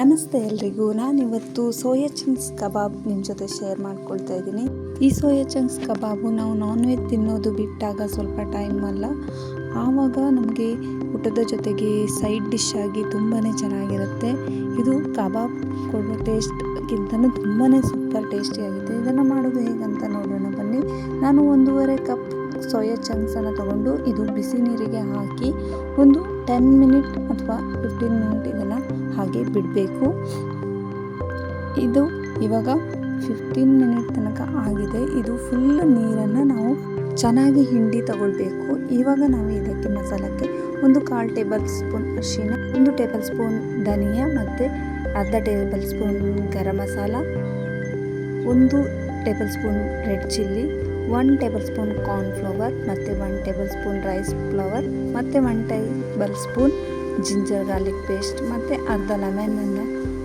ನಮಸ್ತೆ ಎಲ್ರಿಗೂ. ನಾನಿವತ್ತು ಸೋಯಾ ಚಂಕ್ಸ್ ಕಬಾಬ್ ನಿಮ್ಮ ಜೊತೆ ಶೇರ್ ಮಾಡ್ಕೊಳ್ತಾ ಇದ್ದೀನಿ. ಈ ಸೋಯಾ ಚಂಕ್ಸ್ ಕಬಾಬು ನಾವು ನಾನ್ ವೆಜ್ ತಿನ್ನೋದು ಬಿಟ್ಟಾಗ ಸ್ವಲ್ಪ ಟೈಮ್ ಅಲ್ಲ, ಆವಾಗ ನಮಗೆ ಊಟದ ಜೊತೆಗೆ ಸೈಡ್ ಡಿಶ್ ಆಗಿ ತುಂಬಾ ಚೆನ್ನಾಗಿರುತ್ತೆ. ಇದು ಕಬಾಬ್ ಕೊಡೋ ಟೇಸ್ಟ್ಗಿಂತಲೂ ತುಂಬಾ ಸೂಪರ್ ಟೇಸ್ಟಿಯಾಗಿದೆ. ಇದನ್ನು ಮಾಡೋದು ಹೇಗಂತ ನೋಡೋಣ ಬನ್ನಿ. ನಾನು 1.5 ಕಪ್ ಸೋಯಾ ಚಂಕ್ಸನ್ನು ತಗೊಂಡು ಇದು ಬಿಸಿ ನೀರಿಗೆ ಹಾಕಿ ಒಂದು 10 ಮಿನಿಟ್ ಅಥವಾ 15 ಮಿನಿಟ್ ಇದನ್ನು ಹಾಗೆ ಬಿಡಬೇಕು. ಇದು ಇವಾಗ 15 ಮಿನಿಟ್ ತನಕ ಆಗಿದೆ. ಇದು ಫುಲ್ ನೀರನ್ನು ನಾವು ಚೆನ್ನಾಗಿ ಹಿಂಡಿ ತಗೊಳ್ಬೇಕು. ಇವಾಗ ನಾವು ಇದಕ್ಕೆ ಮಸಾಲಕ್ಕೆ 1/4 ಟೇಬಲ್ ಸ್ಪೂನ್ ಅರಿಶಿನ, 1 ಟೇಬಲ್ ಸ್ಪೂನ್ ಧನಿಯಾ ಮತ್ತು ಅರ್ಧ table spoon garam masala, 1 table spoon red chilli, 1 table spoon cornflour ಮತ್ತು 1 ಟೇಬಲ್ ಸ್ಪೂನ್ ರೈಸ್ ಫ್ಲವರ್ ಮತ್ತು 1 table spoon ginger garlic paste ಮತ್ತು ಅರ್ಧ ಲೆಮನನ್ನು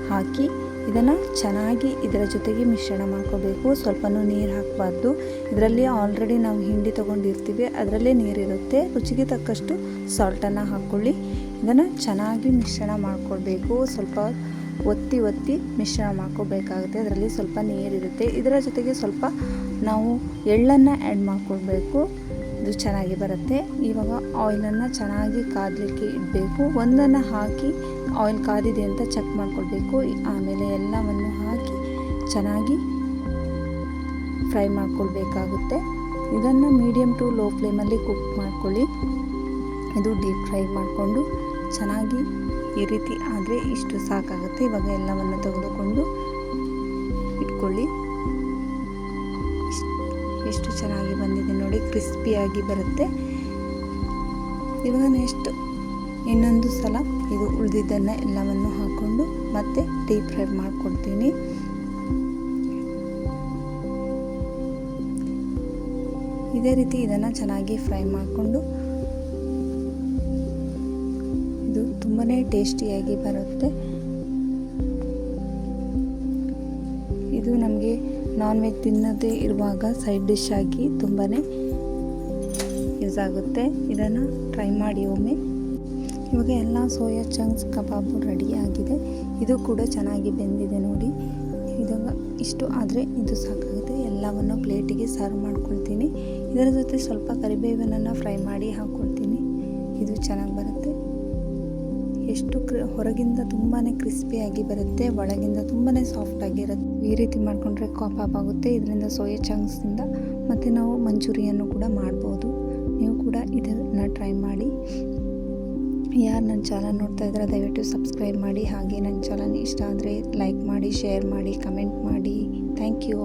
ಹಾಕಿ ಇದನ್ನು ಚೆನ್ನಾಗಿ ಇದರ ಜೊತೆಗೆ ಮಿಶ್ರಣ ಮಾಡ್ಕೋಬೇಕು. ಸ್ವಲ್ಪನೂ ನೀರು ಹಾಕಬಾರ್ದು. ಇದರಲ್ಲಿ ಆಲ್ರೆಡಿ ನಾವು ಹಿಂಡಿ ತೊಗೊಂಡಿರ್ತೀವಿ, ಅದರಲ್ಲೇ ನೀರಿರುತ್ತೆ. ರುಚಿಗೆ ತಕ್ಕಷ್ಟು ಸಾಲ್ಟನ್ನು ಹಾಕ್ಕೊಳ್ಳಿ. ಇದನ್ನು ಚೆನ್ನಾಗಿ ಮಿಶ್ರಣ ಮಾಡ್ಕೊಳ್ಬೇಕು. ಸ್ವಲ್ಪ ಒತ್ತಿ ಮಿಶ್ರಣ ಮಾಡ್ಕೋಬೇಕಾಗುತ್ತೆ. ಅದರಲ್ಲಿ ಸ್ವಲ್ಪ ನೀರಿರುತ್ತೆ. ಇದರ ಜೊತೆಗೆ ಸ್ವಲ್ಪ ನಾವು ಎಳ್ಳನ್ನು ಆ್ಯಡ್ ಮಾಡ್ಕೊಳ್ಬೇಕು. ಇದು ಚೆನ್ನಾಗಿ ಬರುತ್ತೆ. ಇವಾಗ ಆಯಿಲನ್ನು ಚೆನ್ನಾಗಿ ಕಾದಲಿಕ್ಕೆ ಇಡಬೇಕು. ಒಂದನ್ನು ಹಾಕಿ ಆಯಿಲ್ ಕಾದಿದೆ ಅಂತ ಚೆಕ್ ಮಾಡ್ಕೊಳ್ಬೇಕು. ಆಮೇಲೆ ಎಲ್ಲವನ್ನು ಹಾಕಿ ಚೆನ್ನಾಗಿ ಫ್ರೈ ಮಾಡ್ಕೊಳ್ಬೇಕಾಗುತ್ತೆ. ಇದನ್ನು ಮೀಡಿಯಮ್ ಟು ಲೋ ಫ್ಲೇಮಲ್ಲಿ ಕುಕ್ ಮಾಡ್ಕೊಳ್ಳಿ. ಇದು ಡೀಪ್ ಫ್ರೈ ಮಾಡಿಕೊಂಡು ಚೆನ್ನಾಗಿ ಈ ರೀತಿ ಆದರೆ ಇಷ್ಟು ಸಾಕಾಗುತ್ತೆ. ಇವಾಗ ಎಲ್ಲವನ್ನು ತೆಗೆದುಕೊಂಡು ಇಟ್ಕೊಳ್ಳಿ. ಎಷ್ಟು ಚೆನ್ನಾಗಿ ಬಂದಿದೆ ನೋಡಿ, ಕ್ರಿಸ್ಪಿಯಾಗಿ ಬರುತ್ತೆ. ಇವಾಗ ನೆಕ್ಸ್ಟ್ ಇನ್ನೊಂದು ಸಲ ಇದು ಉಳಿದಿದ್ದನ್ನು ಎಲ್ಲವನ್ನು ಹಾಕ್ಕೊಂಡು ಮತ್ತೆ ಡೀಪ್ ಫ್ರೈ ಮಾಡ್ಕೊಳ್ತೀನಿ. ಇದೇ ರೀತಿ ಇದನ್ನು ಚೆನ್ನಾಗಿ ಫ್ರೈ ಮಾಡಿಕೊಂಡು ಇದು ತುಂಬಾ ಟೇಸ್ಟಿಯಾಗಿ ಬರುತ್ತೆ. ಇದು ನಮಗೆ ನಾನ್ ವೆಜ್ ತಿನ್ನೋದೇ ಇರುವಾಗ ಸೈಡ್ ಡಿಶ್ ಆಗಿ ತುಂಬಾ ಯೂಸ್ ಆಗುತ್ತೆ. ಇದನ್ನು ಟ್ರೈ ಮಾಡಿ ಒಮ್ಮೆ. ಇವಾಗ ಎಲ್ಲ ಸೋಯಾ ಚಂಕ್ಸ್ ಕಬಾಬು ರೆಡಿ ಆಗಿದೆ. ಇದು ಕೂಡ ಚೆನ್ನಾಗಿ ಬೆಂದಿದೆ ನೋಡಿ. ಇವಾಗ ಇಷ್ಟು ಆದರೆ ಇದು ಸಾಕಾಗುತ್ತೆ. ಎಲ್ಲವನ್ನು ಪ್ಲೇಟಿಗೆ ಸರ್ವ್ ಮಾಡ್ಕೊಳ್ತೀನಿ. ಇದರ ಜೊತೆ ಸ್ವಲ್ಪ ಕರಿಬೇವಿನನ್ನು ಫ್ರೈ ಮಾಡಿ ಹಾಕ್ಕೊಳ್ತೀನಿ. ಇದು ಚೆನ್ನಾಗಿ ಬರುತ್ತೆ. ಎಷ್ಟು ಹೊರಗಿಂದ ತುಂಬಾ ಕ್ರಿಸ್ಪಿಯಾಗಿ ಬರುತ್ತೆ, ಒಳಗಿಂದ ತುಂಬಾ ಸಾಫ್ಟಾಗಿರುತ್ತೆ. ಈ ರೀತಿ ಮಾಡಿಕೊಂಡ್ರೆ ಕಬಾಬ್ ಆಗುತ್ತೆ. ಇದರಿಂದ ಸೋಯಾ ಚಂಕ್ಸಿಂದ ಮತ್ತು ನಾವು ಮಂಚೂರಿಯನ್ನು ಕೂಡ ಮಾಡ್ಬೋದು. ನೀವು ಕೂಡ ಇದನ್ನು ಟ್ರೈ ಮಾಡಿ. ಯಾರು ನನ್ನ ಚಾನಲ್ ನೋಡ್ತಾ ಇದ್ದಾರೆ ದಯವಿಟ್ಟು ಸಬ್ಸ್ಕ್ರೈಬ್ ಮಾಡಿ. ಹಾಗೆ ನನ್ನ ಚಾನಲ್ ಇಷ್ಟ ಆದರೆ ಲೈಕ್ ಮಾಡಿ, ಶೇರ್ ಮಾಡಿ, ಕಮೆಂಟ್ ಮಾಡಿ. Thank you.